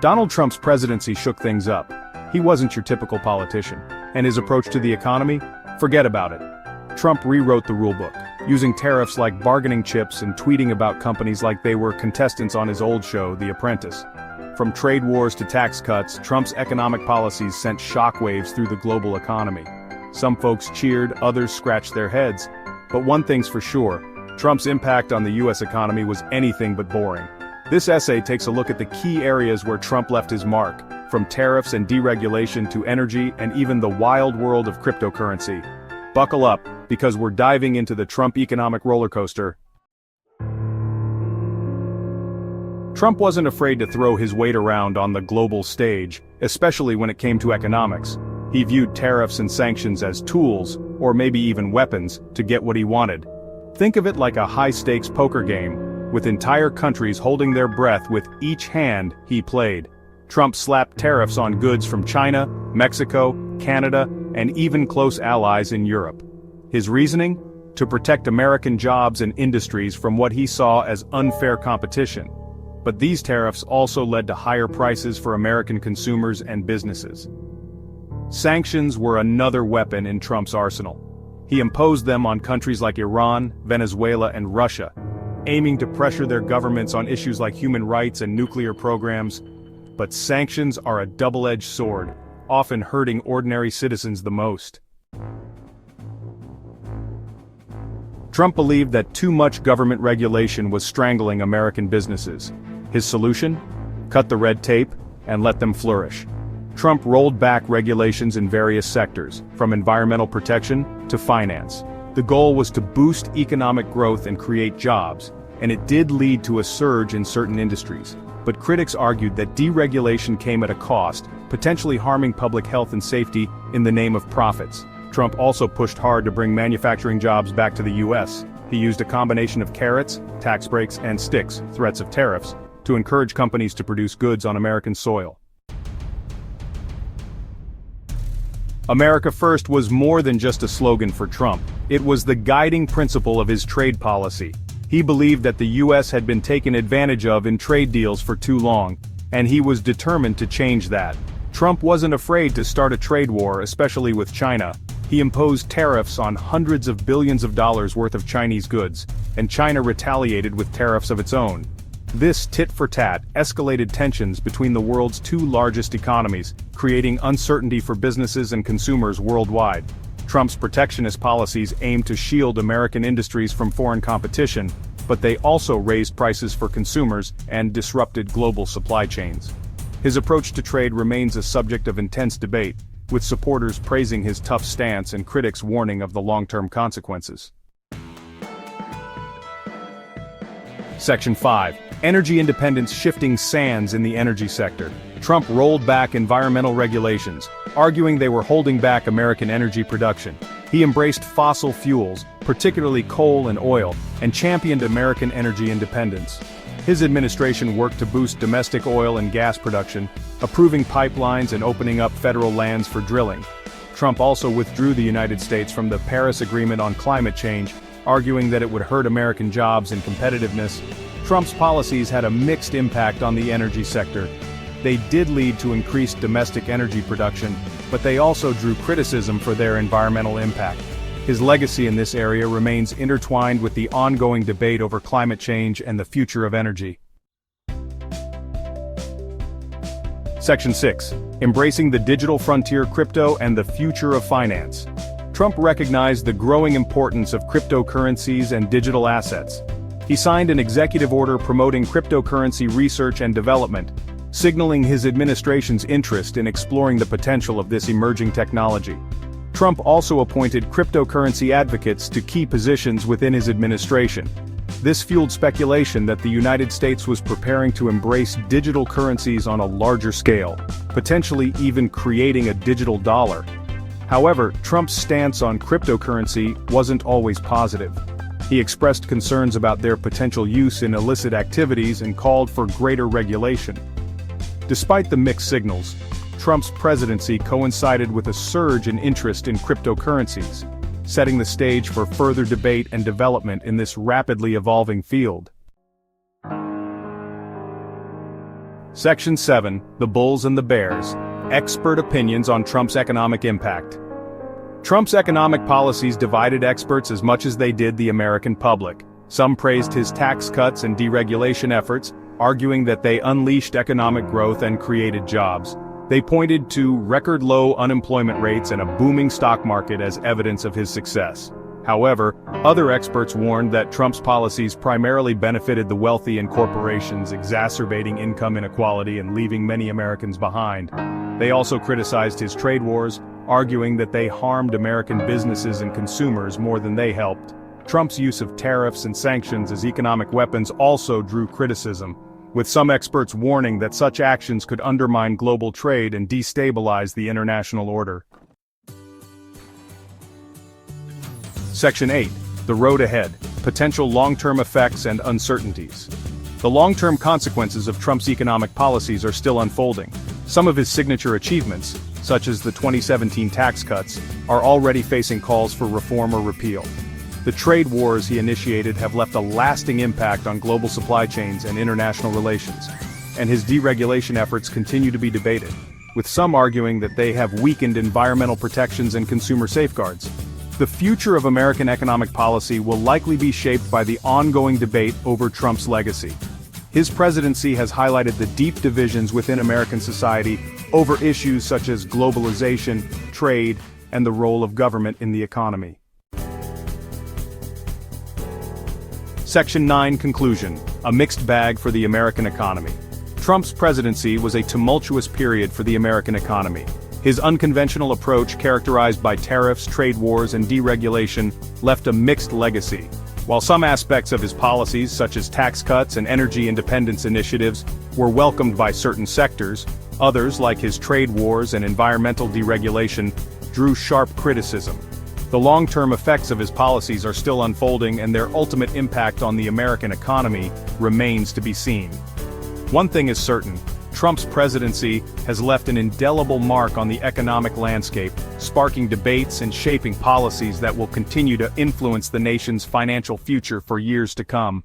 Donald Trump's presidency shook things up. He wasn't your typical politician. And his approach to the economy? Forget about it. Trump rewrote the rulebook, using tariffs like bargaining chips and tweeting about companies like they were contestants on his old show, The Apprentice. From trade wars to tax cuts, Trump's economic policies sent shockwaves through the global economy. Some folks cheered, others scratched their heads. But one thing's for sure, Trump's impact on the US economy was anything but boring. This essay takes a look at the key areas where Trump left his mark, from tariffs and deregulation to energy and even the wild world of cryptocurrency. Buckle up, because we're diving into the Trump economic roller coaster. Trump wasn't afraid to throw his weight around on the global stage, especially when it came to economics. He viewed tariffs and sanctions as tools, or maybe even weapons, to get what he wanted. Think of it like a high-stakes poker game, with entire countries holding their breath with each hand he played. Trump slapped tariffs on goods from China, Mexico, Canada, and even close allies in Europe. His reasoning? To protect American jobs and industries from what he saw as unfair competition. But these tariffs also led to higher prices for American consumers and businesses. Sanctions were another weapon in Trump's arsenal. He imposed them on countries like Iran, Venezuela, and Russia, aiming to pressure their governments on issues like human rights and nuclear programs. But sanctions are a double-edged sword, often hurting ordinary citizens the most. Trump believed that too much government regulation was strangling American businesses. His solution? Cut the red tape and let them flourish. Trump rolled back regulations in various sectors, from environmental protection to finance. The goal was to boost economic growth and create jobs, and it did lead to a surge in certain industries. But critics argued that deregulation came at a cost, potentially harming public health and safety in the name of profits. Trump also pushed hard to bring manufacturing jobs back to the US. He used a combination of carrots, tax breaks, and sticks, threats of tariffs, to encourage companies to produce goods on American soil. America First was more than just a slogan for Trump. It was the guiding principle of his trade policy. He believed that the US had been taken advantage of in trade deals for too long, and he was determined to change that. Trump wasn't afraid to start a trade war, especially with China. He imposed tariffs on hundreds of billions of dollars worth of Chinese goods, and China retaliated with tariffs of its own. This tit-for-tat escalated tensions between the world's two largest economies, creating uncertainty for businesses and consumers worldwide. Trump's protectionist policies aimed to shield American industries from foreign competition, but they also raised prices for consumers and disrupted global supply chains. His approach to trade remains a subject of intense debate, with supporters praising his tough stance and critics warning of the long-term consequences. Section 5. Energy independence shifting sands in the energy sector. Trump rolled back environmental regulations, arguing they were holding back American energy production. He embraced fossil fuels, particularly coal and oil, and championed American energy independence. His administration worked to boost domestic oil and gas production, approving pipelines and opening up federal lands for drilling. Trump also withdrew the United States from the Paris Agreement on climate change, arguing that it would hurt American jobs and competitiveness. Trump's policies had a mixed impact on the energy sector. They did lead to increased domestic energy production, but they also drew criticism for their environmental impact. His legacy in this area remains intertwined with the ongoing debate over climate change and the future of energy. Section 6. Embracing the digital frontier, crypto and the future of finance. Trump recognized the growing importance of cryptocurrencies and digital assets. He signed an executive order promoting cryptocurrency research and development, signaling his administration's interest in exploring the potential of this emerging technology. Trump also appointed cryptocurrency advocates to key positions within his administration. This fueled speculation that the United States was preparing to embrace digital currencies on a larger scale, potentially even creating a digital dollar. However, Trump's stance on cryptocurrency wasn't always positive. He expressed concerns about their potential use in illicit activities and called for greater regulation. Despite the mixed signals, Trump's presidency coincided with a surge in interest in cryptocurrencies, setting the stage for further debate and development in this rapidly evolving field. Section 7, The Bulls and the Bears, Expert Opinions on Trump's Economic Impact. Trump's economic policies divided experts as much as they did the American public. Some praised his tax cuts and deregulation efforts, arguing that they unleashed economic growth and created jobs. They pointed to record-low unemployment rates and a booming stock market as evidence of his success. However, other experts warned that Trump's policies primarily benefited the wealthy and corporations, exacerbating income inequality and leaving many Americans behind. They also criticized his trade wars, arguing that they harmed American businesses and consumers more than they helped. Trump's use of tariffs and sanctions as economic weapons also drew criticism, with some experts warning that such actions could undermine global trade and destabilize the international order. Section 8, The Road Ahead, Potential Long-Term Effects and Uncertainties. The long-term consequences of Trump's economic policies are still unfolding. Some of his signature achievements, such as the 2017 tax cuts, are already facing calls for reform or repeal. The trade wars he initiated have left a lasting impact on global supply chains and international relations, and his deregulation efforts continue to be debated, with some arguing that they have weakened environmental protections and consumer safeguards. The future of American economic policy will likely be shaped by the ongoing debate over Trump's legacy. His presidency has highlighted the deep divisions within American society over issues such as globalization, trade, and the role of government in the economy. Section 9 Conclusion, A Mixed Bag for the American Economy. Trump's presidency was a tumultuous period for the American economy. His unconventional approach, characterized by tariffs, trade wars, and deregulation, left a mixed legacy. While some aspects of his policies, such as tax cuts and energy independence initiatives, were welcomed by certain sectors, others, like his trade wars and environmental deregulation, drew sharp criticism. The long-term effects of his policies are still unfolding, and their ultimate impact on the American economy remains to be seen. One thing is certain: Trump's presidency has left an indelible mark on the economic landscape, sparking debates and shaping policies that will continue to influence the nation's financial future for years to come.